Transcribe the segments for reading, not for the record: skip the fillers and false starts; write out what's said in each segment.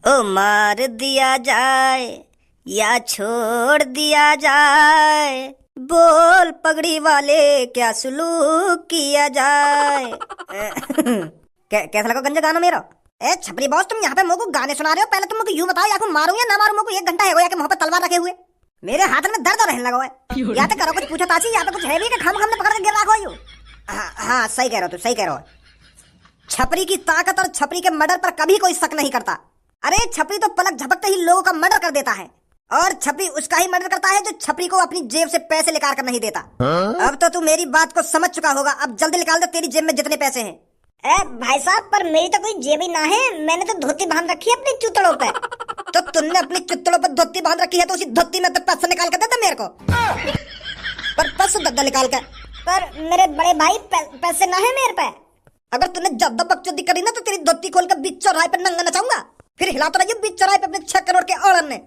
ओ मार दिया जाए या छोड़ दिया जाए, बोल पगड़ी वाले क्या सुलूक किया जाए। कैसा लगा गंजा गाना मेरा? ए छपरी बॉस, तुम यहाँ पे मुझको गाने सुना रहे हो? पहले तुम मुझको यूं बताओ, या को मारूं या ना मारूं? मुझको 1 घंटा है या मुंह पे तलवार रखे हुए, मेरे हाथ में दर्द रहने लगा है। या तो करो कुछ पूछो ताची, या तो कुछ है भी कि खाम पकड़ के गिर रखो यूं। हाँ सही कह रहे हो, तू सही कह रहे हो। छपरी की ताकत और छपरी के मर्डर पर कभी कोई शक नहीं करता। अरे छपरी तो पलक झपकते ही लोगों का मर्डर कर देता है, और छपरी उसका ही मर्डर करता है जो छपरी को अपनी जेब से पैसे निकाल कर नहीं देता। अब तो तू मेरी बात को समझ चुका होगा, अब जल्दी निकाल दे तेरी जेब में जितने पैसे हैं। भाई साहब, पर मेरी तो कोई जेब ही ना है, मैंने तो धोती बांध रखी है अपनी चुतड़ों पे। तो तुमने अपनी चुतड़ों पर धोती बांध रखी है तो उसी धोती में तो पैसे निकाल कर देता मेरे को। पर पैसे दद्दा निकाल कर। पर मेरे बड़े भाई पैसे ना है मेरे पे। अगर तूने ज्यादा बकचोदी करी ना तो तेरी धोती खोल कर बीच चौराहे पर नंगा नचाऊंगा, फिर हिलाता रहिए बीच चौराहे पे अपने 6 करोड़ के औरन ने।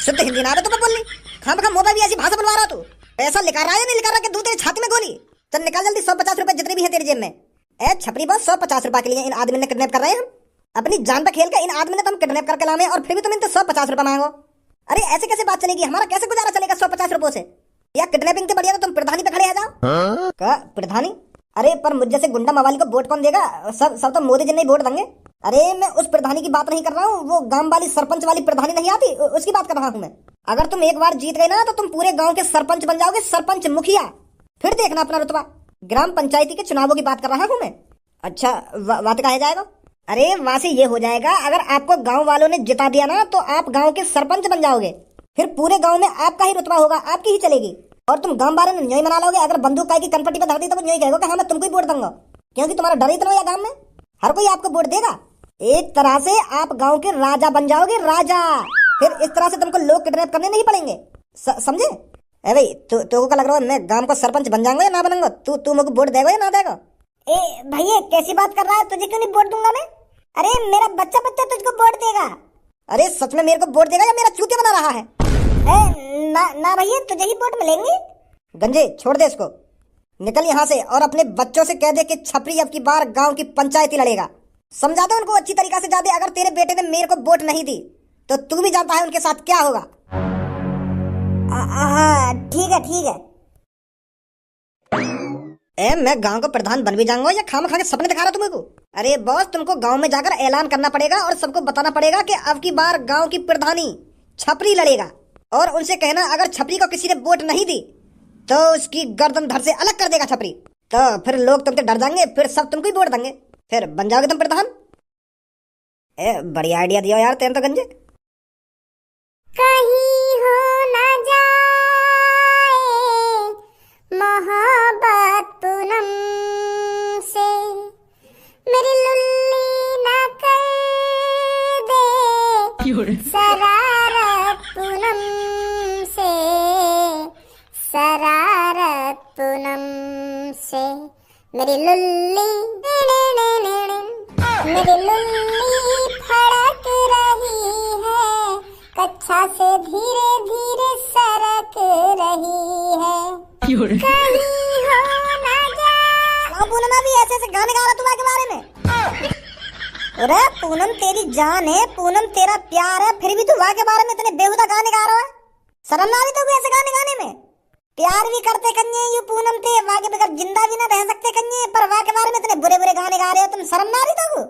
शुद्ध हिंदी ना तुम्हें बोलनी, खाम खा मोबाइल भी ऐसी भाषा बनवा रहा तू। पैसा लेकर आया नहीं लेकर, दूं तेरी छाती में गोली। चल निकाल जल्दी 150 रुपए जितने भी है तेरी जेब में। छपरी बॉस, 150 रुपए के लिए इन आदमी ने किडनैप कर रहे हैं हम। अपनी जान पे खेल कर इन आदमी ने तुम किडनैप करके लाए और फिर भी तुम इनसे 150 रुपए मांगो। अरे ऐसे कैसे बात चलेगी? हमारा कैसे गुजारा चलेगा 150 रुपए से? या किडनैपिंग के बढ़िया तो तुम प्रधानी पे खड़े आ जाओ। क्या प्रधानी? अरे पर मुझ जैसे गुंडा मवाली को वोट कौन देगा? सब तो मोदी जी नहीं वोट देंगे। अरे मैं उस प्रधानी की बात नहीं कर रहा हूँ, वो गांव वाली सरपंच वाली प्रधानी नहीं आती, उसकी बात कर रहा हूँ मैं। अगर तुम एक बार जीत गए ना तो तुम पूरे गांव के सरपंच बन जाओगे, सरपंच मुखिया। फिर देखना अपना रुतबा। ग्राम पंचायती के चुनावों की बात कर रहा हूँ मैं। अच्छा बात कहा जाएगा? अरे वहां से ये हो जाएगा, अगर आपको गाँव वालों ने जिता दिया ना तो आप गाँव के सरपंच बन जाओगे, फिर पूरे गाँव में आपका ही रुतबा होगा, आपकी ही चलेगी। और तुम गांव वालों ने न्योय मना लोगे। अगर बंदूक की कनपट्टी पे धर दी तो वो न्योय कहेगा कि हाँ मैं तुमको ही वोट दूंगा, क्योंकि तुम्हारा डर इतना या गांव में हर कोई आपको वोट देगा। एक तरह से आप गांव के राजा बन जाओगे, राजा। फिर इस तरह से तुमको लोग किडनैप करने नहीं पड़ेंगे, समझे? ए भाई तो क्या लग रहा है मैं गांव का सरपंच बन जाऊंगा या ना बनूंगा? तू मुझको वोट देगा या ना देगा? ए भैया कैसी बात कर रहा है? तुझे क्यों नहीं वोट दूंगा मैं? अरे मेरा बच्चा तुझको वोट देगा। अरे सच में मेरे को वोट देगा या मेरा चूतिया बना रहा है? ना भैया, तुझे ही वोट मिलेंगे। गंजे छोड़ दे इसको, निकल यहाँ से और अपने बच्चों से कह दे कि छपरी अब की बार गांव की पंचायती लड़ेगा। समझा दो उनको अच्छी तरीका से। जादे अगर तेरे बेटे ने मेरे को वोट नहीं दी तो तू भी जानता है उनके साथ क्या होगा। ठीक है। मैं गांव का प्रधान बन भी जाऊंगा या खाम खा के सपने दिखा रहा तुमको? अरे बॉस, तुमको गांव में जाकर ऐलान करना पड़ेगा और सबको बताना पड़ेगा कि अब की बार गांव की प्रधानी छपरी लड़ेगा। और उनसे कहना अगर छपरी को किसी ने वोट नहीं दी तो उसकी गर्दन धड़ से अलग कर देगा छपरी। तो फिर लोग तुमसे डर जाएंगे, फिर सब तुमको ही वोट देंगे, फिर बन जाओगे तुम प्रधान। बढ़िया आइडिया दिया यार तेरे तो गंजे। कहीं हो ना जाए मोहब्बत पूनम से, मेरी लुल्ली ना कर दे शरारत पूनम से, शरारत पूनम से। मेरी लुल्ली फड़क रही है, कच्छा से धीरे धीरे सरक रही है। कहीं हो ना जा। पूनम भी ऐसे गाने गा रहा तुम्हारे बारे में? अरे पूनम तेरी जान है, पूनम तेरा प्यार है, फिर भी तू वहाँ के बारे में इतने बेहुदा गाने गा रहा है। शर्म ना आई तो ऐसे गाने गाने में? प्यार भी करते कन्ये यू पूनम थे, वहाँ के बगैर जिंदा भी ना रह सकते कन्ये, पर वहाँ के बारे में इतने बुरे बुरे गाने गा रहे हो तुम। शर्म ना आई तो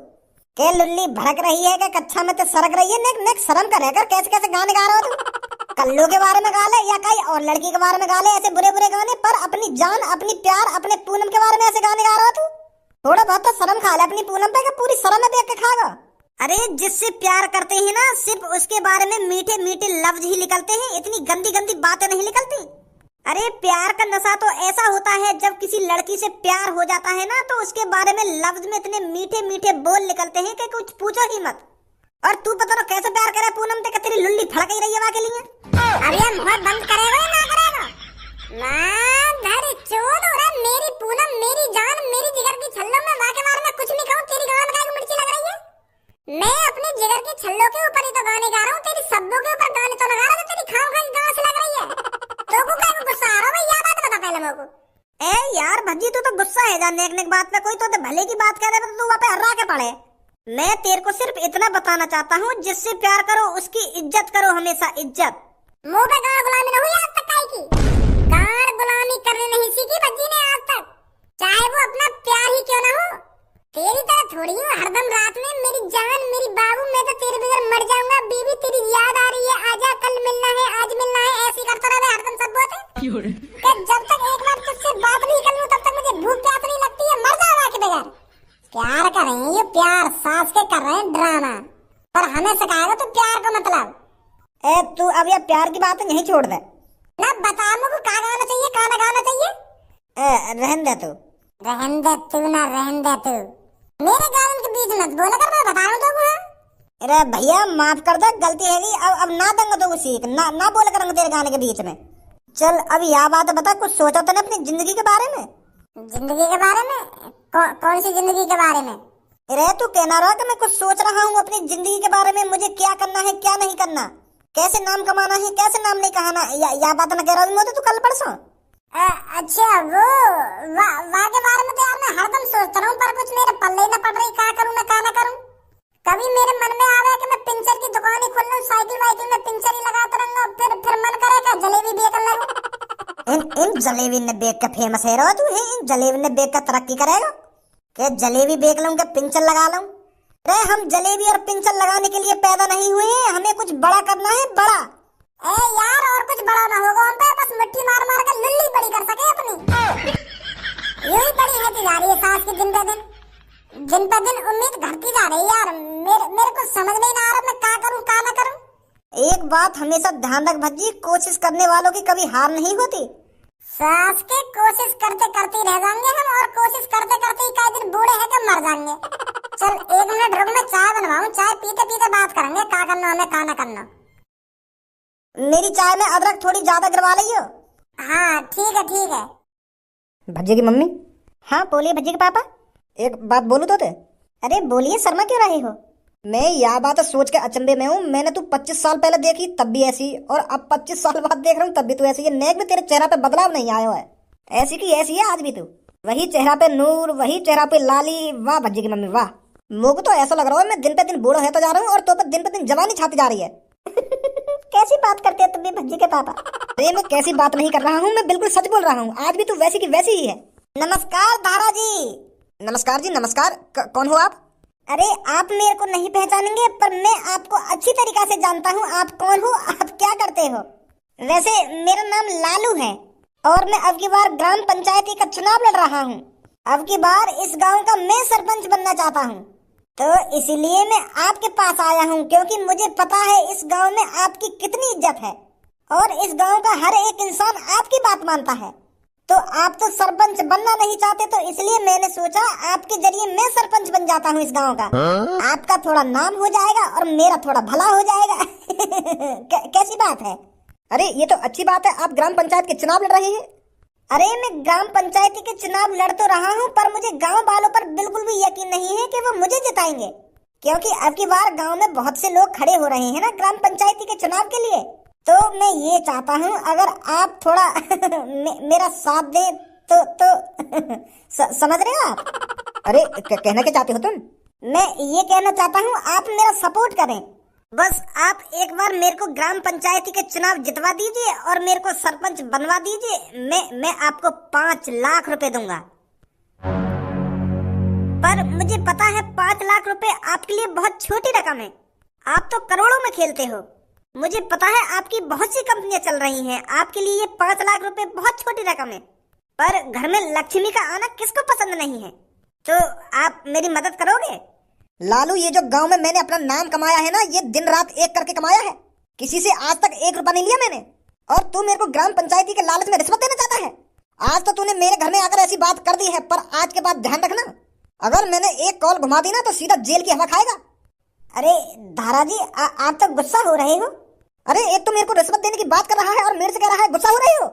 के लुल्ली भड़क रही है, क्या कच्छा में तो सरक रही है? नेक शर्म कर कैसे कैसे गाने गा रहे हो तुम? कल्लू के बारे में गा ले या कहीं और लड़की के बारे में गा ले, ऐसे बुरे बुरे गाने, पर अपनी जान, अपनी प्यार, अपने पूनम के बारे में ऐसे गाने गा रहा हो तू? थोड़ा बहुत तो शर्म खा ले अपनी पूनम पे, पूरी शर्म में देख के खागा। अरे जिससे प्यार करते हैं ना सिर्फ उसके बारे में मीठे मीठे लफ्ज ही निकलते हैं, इतनी गंदी गंदी बातें नहीं निकलती। अरे प्यार का नशा तो ऐसा होता है जब किसी लड़की से प्यार हो जाता है ना तो उसके बारे में लफ्ज में इतने मीठे मीठे बोल निकलते हैं कि कुछ पूछो ही मत। और तू पता ना कैसे प्यार करे पूनम से, तेरी लुल्ली फड़क ही रही है वहाँ के लिए। अरे मुंह बंद करेगा या ना करेगा? मेरी पूनम, मेरी जान, मेरी जिगर की छल्लो में वहाँ के बारे में कुछ नहीं कहूँ, तेरी गान का मिर्ची लग रही है। मैं अपने जिगर की छल्लो के ऊपर ही तो गाने गा रहा हूँ, तेरी सब्बों के ऊपर गाने तो लगा रहा हूँ, तेरी खाम खाई गाँव से लग रही है। तो को क्या गुस्सा आ रहा है? यह बात बता पहले मेरे को। ए यार भज्जी, तू तो गुस्सा है जान नेक नेक बात पे, कोई तो भले की बात कह रहे तो तू वहाँ पे हर्रा के पड़े। मैं तेरे को सिर्फ इतना बताना चाहता हूँ, जिससे प्यार करो उसकी इज्जत करो, हमेशा इज्जत। मुंह पे गाड़ गुलामी न हुई आज तक काई की। गाड़ गुलामी करने नहीं सीखी बच्ची ने आज तक, चाहे वो अपना प्यार ही क्यों ना हो। तेरी तरह थोड़ी हूँ हरदम रात में मेरी जान मेरी बाबू, मैं तो तेरे बगैर मर जाऊंगा। बीबी तेरी याद आ रही है, आजा कल मिलना है, आज मिलना है, ऐसे करता रहे हरदम सब बोलते। जब तक एक बार तुझसे बात नहीं कर लूं तब तक मुझे भूख प्यास नहीं लगती है, मर जाऊंगा के बगैर। प्यार कर रहे हैं ये, प्यार सास के कर रहे हैं ड्रामा, पर हमें सिखाएगा तो प्यार का मतलब। ए तू अब ये प्यार की बात यहीं छोड़ दे ना, बता मुझको कहाँ गाना चाहिए, कहाँ ना गाना चाहिए। रहन दे तू, रहन दे तू ना रहन दे तू, मेरे गानों के बीच मत बोला कर, मैं बता रहा हूँ तुमको। अरे भैया माफ कर दे, गलती है गई, अब ना दूंगा तो सीख ना बोला करूंगा तेरे गाने के बीच में। चल अब यह बात बता, कुछ सोचा तो नहीं अपनी जिंदगी के बारे में? जिंदगी के बारे में? कौन सी जिंदगी के बारे में? अरे तू कहना रहा कि मैं कुछ सोच रहा हूँ अपनी जिंदगी के बारे में, मुझे क्या करना है क्या नहीं करना, कैसे नाम कमाना है कैसे नाम नहीं कहाना, या बात ना कह रहा हूँ तू कल परसों। अच्छा वो वाह के बारे में तो यार मैं हरदम सोचता रहूं, पर कुछ मेरे पल्ले न पड़ रही, क्या करूं मैं क्या ना करूं। कभी मेरे मन में आवे कि मैं पिंचर की दुकान ही खोल लूं, साइकिल वाइकिल में पिंचर ही लगाता रहूंगा, फिर मन करे कि जलेबी बेच लूं। इन जलेबी ने बेच के फेमस है रहा तू, इन जलेबी ने बेच कर तरक्की करेगा कि जलेबी बेच लूं कि पिंचर लगा लूं। अरे हम जलेबी और पिंचर लगाने के लिए पैदा नहीं हुए हैं, हमें कुछ बड़ा करना है, बड़ा। ए यार और कुछ बड़ा ना होगा हम पे, बस मिट्टी मार मार कर लुल्ली बड़ी कर सके अपनी। यही बड़ी है जा रही है सास की दिन पे दिन उम्मीद घटती जा रही है यार, मेरे को समझ नहीं आ रहा मैं क्या करूं क्या ना करूं। एक बात हमेशा ध्यान रख भज्जी, कोशिश करने वालों की कभी हार नहीं होती। सास के कोशिश करते करते रह जाएंगे हम, और कोशिश करते करते ही कई दिन बूढ़े हैं कि मर जाएंगे। चल 1 मिनट रुक, मैं चाय बनवाऊं, चाय पीते पीते बात करेंगे क्या करना हमें क्या ना करना। मेरी चाय में अदरक थोड़ी ज्यादा गिरवा लियो। हाँ ठीक है। भज्जी की मम्मी। हाँ बोलिए भज्जी के पापा। एक बात बोलूं तो? अरे बोलिए, शर्मा क्यों रहे हो? मैं यह बात सोच के अचंभे में हूँ, मैंने तू 25 साल पहले देखी तब भी ऐसी, और अब 25 साल बाद देख रहा हूँ तब भी तू ऐसी है। नेक में तेरे चेहरा पे बदलाव नहीं आया है, ऐसी की ऐसी है आज भी तू। वही चेहरा पे नूर, वही चेहरा पे लाली। वाह भज्जी की मम्मी वाह। मुझको तो ऐसा लग रहा है मैं दिन पे दिन बूढ़ा होता जा रहा हूँ और तो पे दिन जवानी छाती जा रही है। कैसी बात करते हो तुम भी भज्जी के पापा? अरे मैं कैसी बात नहीं कर रहा हूँ, मैं बिल्कुल सच बोल रहा हूँ, आज भी तू वैसी की वैसी ही है। नमस्कार धारा जी। नमस्कार जी नमस्कार। कौन हो आप? अरे आप मेरे को नहीं पहचानेंगे, पर मैं आपको अच्छी तरीका से जानता हूँ। आप कौन हो, आप क्या करते हो? वैसे मेरा नाम लालू है और मैं अब की बार ग्राम पंचायती का चुनाव लड़ रहा हूँ। अब की बार इस गांव का मैं सरपंच बनना चाहता हूँ, तो इसीलिए मैं आपके पास आया हूँ, क्योंकि मुझे पता है इस गांव में आपकी कितनी इज्जत है और इस गांव का हर एक इंसान आपकी बात मानता है। तो आप तो सरपंच बनना नहीं चाहते, तो इसलिए मैंने सोचा आपके जरिए मैं सरपंच बन जाता हूँ इस गांव का। आपका थोड़ा नाम हो जाएगा और मेरा थोड़ा भला हो जाएगा। कैसी बात है? अरे ये तो अच्छी बात है, आप ग्राम पंचायत के चुनाव लड़ रहे हैं। अरे मैं ग्राम पंचायती के चुनाव लड़ तो रहा हूँ, पर मुझे गांव वालों पर बिल्कुल भी यकीन नहीं है कि वो मुझे जिताएंगे, क्योंकि अब की बार गांव में बहुत से लोग खड़े हो रहे हैं ना ग्राम पंचायती के चुनाव के लिए। तो मैं ये चाहता हूँ अगर आप थोड़ा मेरा साथ दें तो समझ रहे हो आप? अरे कहना क्या चाहते हो तुम? मैं ये कहना चाहता हूँ आप मेरा सपोर्ट करें। बस आप एक बार मेरे को ग्राम पंचायती के चुनाव जितवा दीजिए और मेरे को सरपंच बनवा दीजिए। मैं आपको 5 लाख रुपए दूंगा। पर मुझे पता है 5 लाख रुपए आपके लिए बहुत छोटी रकम है, आप तो करोड़ों में खेलते हो। मुझे पता है आपकी बहुत सी कंपनियां चल रही हैं, आपके लिए ये 5 लाख रुपए बहुत छोटी रकम है। पर घर में लक्ष्मी का आना किसको पसंद नहीं है? तो आप मेरी मदद करोगे? लालू ये जो गांव में मैंने अपना नाम कमाया है ना, ये दिन रात एक करके कमाया है, किसी से आज तक 1 रुपया नहीं लिया मैंने। और तू मेरे को ग्राम पंचायती के लालच में रिश्वत देना चाहता है। आज तो तूने मेरे घर में आकर ऐसी बात कर दी है, पर आज के बाद ध्यान रखना, अगर मैंने एक कॉल घुमा दी ना तो सीधा जेल की हवा खाएगा। अरे धारा जी आप तो गुस्सा हो रहे हो। अरे एक तो मेरे को रिश्वत देने की बात कर रहा है और मेरे से कह रहा है गुस्सा हो रहे हो।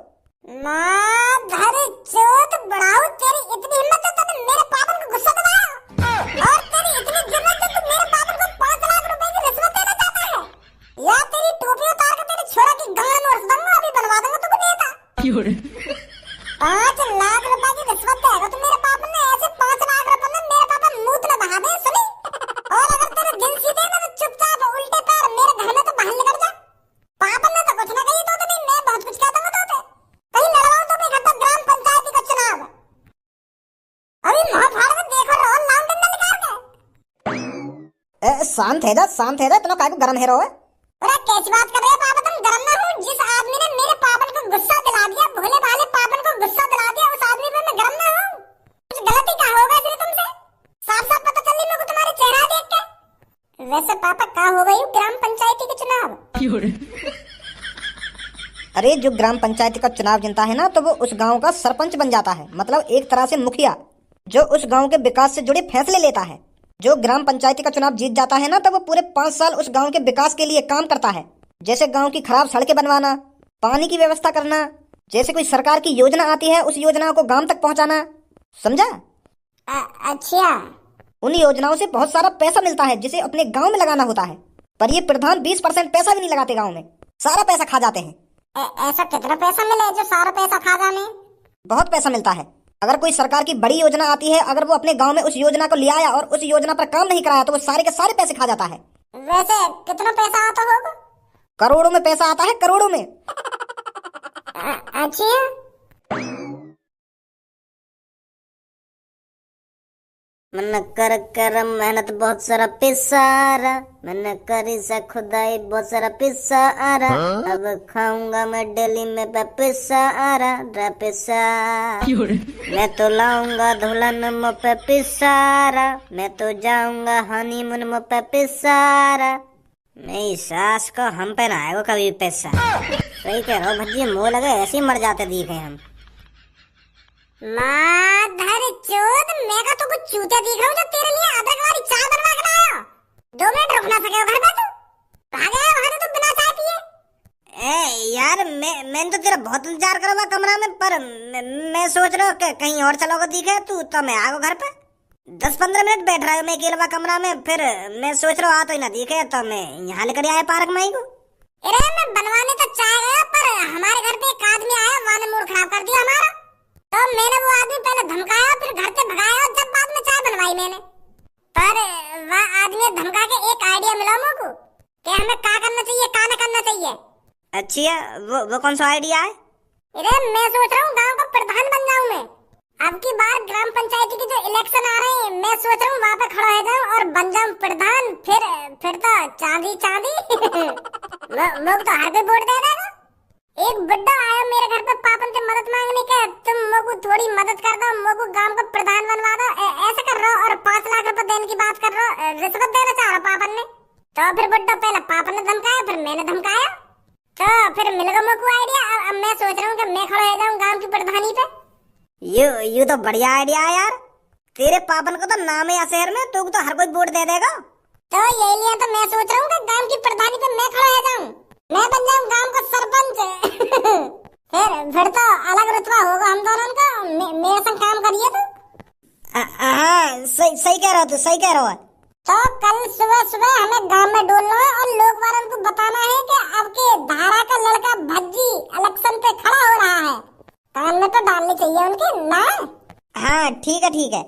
चोट बढ़ाओ, तेरी इतनी हिम्मत है तो मेरे पापा को गुस्सा दिलाया, और तेरी इतनी जरूरत है तो मेरे पापा को 5 लाख रुपए की रिश्वत देना चाहता है? या तेरी टोपी उतार कर तेरे छोरा की गांड में रख दूंगा, अभी बनवा दूंगा तुमको नेता। 5 लाख रुपए की रिश्वत देगा तो मेरे पापा ने ऐसे 5 लाख रुपए में मेरे पापा मूत न बहा दे सुनी। और अभी मुंह फाड़ के देखो रो लाउं डंडा निकाल के। शांत है जा इतना काय को गरम है रो है। अरे कैसी बात कर रहे हो पापा, तुम गरम ना हो। जिस आदमी ने मेरे पापन को गुस्सा दिला दिया, भोले भाले पापन को गुस्सा दिला दिया, उस आदमी पे मैं गरम ना हूं। कुछ गलती क्या होगा इसलिए तुमसे साफ साफ पता चल रही मेरे को तुम्हारे चेहरा देख के। वैसे पापा क्या हो गई ग्राम पंचायती के चुनाव? अरे जो ग्राम पंचायत का चुनाव जीतता है ना तो वो उस गांव का सरपंच बन जाता है, मतलब एक तरह से मुखिया, जो उस गांव के विकास से जुड़े फैसले लेता है। जो ग्राम पंचायती का चुनाव जीत जाता है ना तो वो पूरे 5 साल उस गांव के विकास के लिए काम करता है, जैसे गांव की खराब सड़कें बनवाना, पानी की व्यवस्था करना, जैसे कोई सरकार की योजना आती है उस योजना को गांव तक पहुंचाना, समझा? अच्छा। उन योजनाओं से बहुत सारा पैसा मिलता है जिसे अपने गांव में लगाना होता है, पर ये प्रधान 20% पैसा भी नहीं लगाते गांव में, सारा पैसा खा जाते हैं। ऐसा कितना पैसा मिले जो सारा पैसा खा जाने? बहुत पैसा मिलता है। अगर कोई सरकार की बड़ी योजना आती है, अगर वो अपने गांव में उस योजना को ले आया और उस योजना पर काम नहीं कराया तो वो सारे के सारे पैसे खा जाता है। वैसे कितना पैसा आता होगा? करोड़ों में पैसा आता है, करोड़ों में। अच्छा। मन कर कर मेहनत बहुत सारा पिसारा, मैंने करी से खुदाई बहुत सारा पिसारा, अब खाऊंगा मैं डेली में पिसारा रे पिसा। मैं तो लाऊंगा दुल्हन मुँह पे पिसारा, मैं तो जाऊंगा हनीमून मुँह पे पिसारा, मेरी सास को हम पे ना आएगा कभी पैसा। सही कह रहा हो भज्जी, मुँह लगे ऐसे ही मर जाते दिखे हम। माधर चोद, मैं का तो कुछ चूतिया दिख रहा हूँ जो तेरे लिए अदरक वाली चाय बनवा के लाया। 2 मिनट रुक ना सके हो घर पे तू? भाग गया वहाँ तो बिना चाय पिए। यार मैंने तो तेरा बहुत इंतजार करा हुआ कमरा में, पर मैं सोच रहा हूँ कि कहीं और चलोगा दिखे तू तो मैं आ गो घर पे। 10-15 मिनट बैठ रहा हूँ मैं अकेला कमरा में, फिर मैं सोच रहा हूँ आ तो ही ना दिखे तो मैं यहाँ लेकर आया पार्क में ही को। अरे मैं बनवाने तो चाय गया, पर हमारे घर पे एक आदमी आया, वहाँ ने मूड खराब कर दिया हमारा। तो मैंने वो आदमी पहले धमकाया, फिर घर से भगाया, और जब बाद में चाय बनवाई मैंने, पर वह आदमी धमका के एक आइडिया मिला मुझको कि हमें क्या करना चाहिए क्या न करना चाहिए। अच्छा, वो कौन सा आइडिया है? अरे मैं सोच रहा हूँ गांव का प्रधान बन जाऊँ मैं। अब की बार ग्राम पंचायती की जो इलेक्शन आ रहे हैं, मैं सोच रहा हूँ वहाँ पे खड़ा हो जाऊँ और बन जाऊँ प्रधान। फिर तो चांदी चांदी लोग तो हर पे वोट दे देगा। एक बुड्ढा आया मेरे घर पे पापन से मदद मांगने के, तुम मोको थोड़ी मदद कर दो, मोको गांव का प्रधान बनवा दो, ऐसे कर रहा और 5 लाख रुपए देने की बात कर रहा, रिश्वत देना चाह रहा पापन ने। तो फिर बुड्ढा पहले पापन ने धमकाया, फिर मैंने धमकाया, तो फिर मिल गया मोको आइडिया। अब मैं सोच रहा हूँ कि मैं खड़ा हो जाऊँ गांव की प्रधानी पे। ये तो बढ़िया आइडिया है यार। तेरे पापन को तो नाम है शहर में, तो हर कोई वोट दे देगा। तो यही लिए तो मैं सोच रहा हूँ कि गांव की प्रधानी पे मैं खड़ा हो जाऊँ, मैं बन जाऊँ गांव का सरपंच। फिर तो अलग रुतबा होगा हम दोनों का। मेरे संग काम करिए तो। हाँ सही कह रहा हो, तो सही कह रहा हो। तो कल सुबह सुबह हमें गांव में डोलना है और लोग वालों को बताना है कि अब के धारा का लड़का भज्जी इलेक्शन पे खड़ा हो रहा है। कान में तो डालनी चाहिए उनके ना। हाँ ठीक है।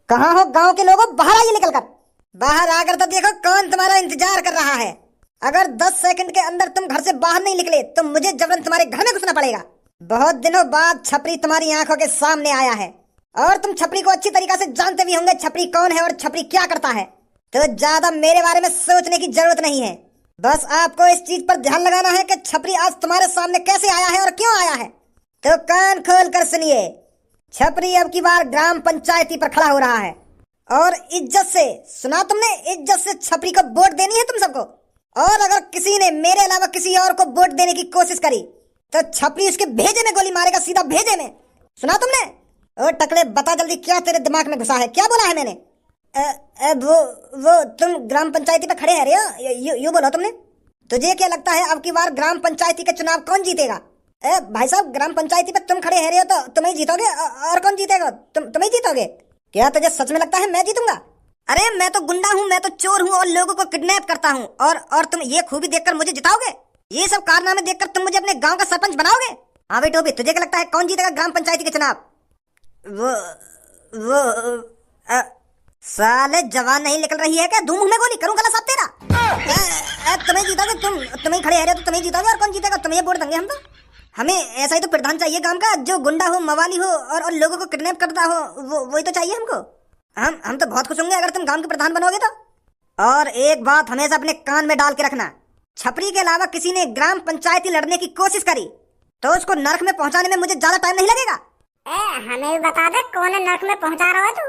कहाँ हो गांव के लोगों, बाहर आइए निकल कर। बाहर आकर तो देखो कौन तुम्हारा इंतजार कर रहा है। अगर 10 सेकंड के अंदर तुम घर से बाहर नहीं निकले तो मुझे जबरन तुम्हारे घर में घुसना पड़ेगा। बहुत दिनों बाद छपरी तुम्हारी आंखों के सामने आया है और तुम छपरी को अच्छी तरीके से जानते भी होंगे छपरी कौन है और छपरी क्या करता है। तो ज्यादा मेरे बारे में सोचने की जरूरत नहीं है, बस आपको इस चीज पर ध्यान लगाना है कि छपरी आज तुम्हारे सामने कैसे आया है और क्यों आया है। तो कान खोल कर सुनिए, छपरी अब की बार ग्राम पंचायती पर खड़ा हो रहा है और इज्जत से, सुना तुमने, इज्जत से छपरी को वोट देनी है तुम सबको। और अगर किसी ने मेरे अलावा किसी और को वोट देने की कोशिश करी तो छपरी उसके भेजे में गोली मारेगा, सीधा भेजे में। सुना तुमने? ओ टकले, बता जल्दी क्या तेरे दिमाग में घुसा है, क्या बोला है मैंने? वो तुम ग्राम पंचायती पे खड़े हैं रे, यू बोलो तुमने। तुझे क्या लगता है अब की बार ग्राम पंचायती का चुनाव कौन जीतेगा? भाई साहब, ग्राम पंचायती पे तुम खड़े हैं रे तो तुम ही जीतोगे, और कौन जीतेगा? तुम ही जीतोगे। क्या तुझे सच में लगता है मैं जीतूंगा? अरे मैं तो गुंडा हूँ, मैं तो चोर हूँ और लोगों को किडनैप करता हूँ, और तुम ये खूबी देखकर मुझे जिताओगे? ये सब कारनामे देखकर तुम मुझे अपने गांव का सरपंच बनाओगे? हाँ भाई टोपी, तुझे क्या लगता है कौन जीतेगा ग्राम पंचायती के चुनाव? वो साले जवान नहीं निकल रही है क्या? धूम में गोली करूँ गला सब तेरा। तुम्हें जीतोगे, तुम ही खड़े हैं तो तुम्हें जीतोगे, और कौन जीतेगा? तुम्हें वोट देंगे हम तो। हमें ऐसा ही तो प्रधान चाहिए गांव का, जो गुंडा हो, मवाली हो और लोगों को किडनैप करता हो। वही तो चाहिए हमको। हम तो बहुत खुश होंगे अगर तुम गांव के प्रधान बनोगे तो। और एक बात हमेशा अपने कान में डाल के रखना, छपरी के अलावा किसी ने ग्राम पंचायती लड़ने की कोशिश करी तो उसको नरक में पहुंचाने में मुझे ज्यादा टाइम नहीं लगेगा। हमें भी बता दे कौन नरक में पहुंचा रहा है तू।